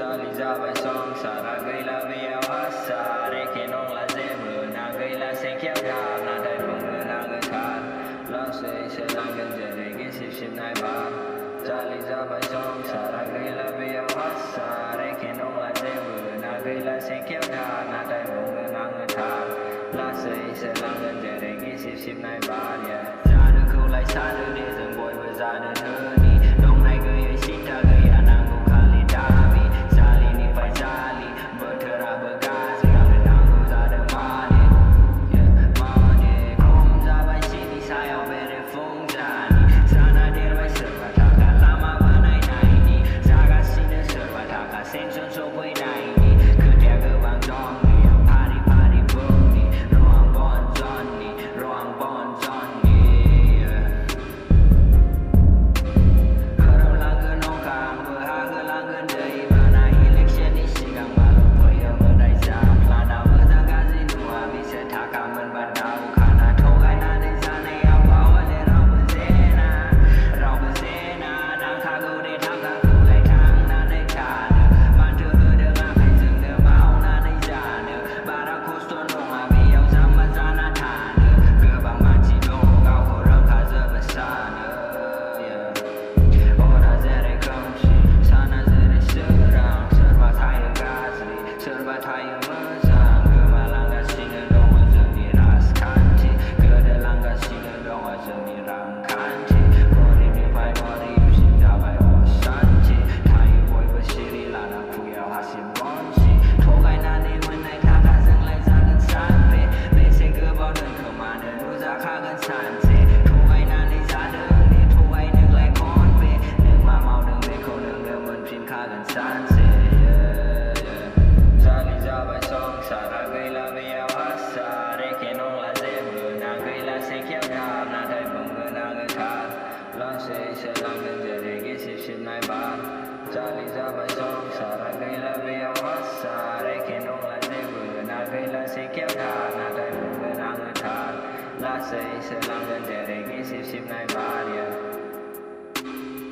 Zali ra bài song xả ra gây la vi áo hát xả để khi nông là dễ bờ nàng gây la sen kéo ra nàng đại phong ngờ nàng gây khát la sẽ lang gần giờ để cái sự xin ai ba Zali ra bài song xả ra gây la vi áo hát xả để khi nông là dễ bờ nàng gây la sen kéo ra nàng đại phong ngờ nàng gây khát la sẽ lang gần giờ để cái sự xin ai ba ra được khâu lại xa được để dừng bồi vừa ra được nữa đi đông này gây ấy xin ta gây nàng cũng khá lên đá mi Zali ni phải Zali bertera bergazi renang goza de mani mani kom za bai sini saya bere fung jani sana dia bai serba taka lama banai nai ni zaga sini serba taka senson so pui nai ni kerja ke bang dong ni party party boom ni ruang bon zon ni Harap langgan nongkang berharga langgan dari mana election ni sigang malu payah berdaya pelana bertanggazi dua bisa takkan membandau karena togai nanti sana yang bawa le rau berzena dan kagu ni tak kagu lai tang nanti kana mantu dengan kai zeng de mau nanti jana barak kuston dong abi yang zaman sana tanda gebang maci dong kau korang kaza besana Ora zere kamshi, sana zere serang Serba tayang gazli, serba tayang mesang Gemalang gasina dong zeni ras kanti Gedelang gasina dong zeni rang kanti Mori mi pai mori yusin dabai osanti Tayi boy bersiri lana kuyau hasil bonsi Togai nani menai kakak zeng lai zagan sampe Bese gebau dan kemana nuza kagan sanse Togai nani zada ni togai neng lai konpe Neng mamau neng beko neng demen pin kagan sanse Zali ra bài song xả ra gây la vi áo hát xả để khi nông là dễ bờ nàng gây la sen kéo ra nàng đại phong ngờ nàng gây khát la sẽ lang gần giờ để cái sự xin ai ba Zali ra bài song xả ra gây la vi áo hát xả để khi nông là dễ bờ nàng gây la sen kéo ra nàng đại phong ngờ nàng gây khát la sẽ lang gần giờ để cái sự xin ai ba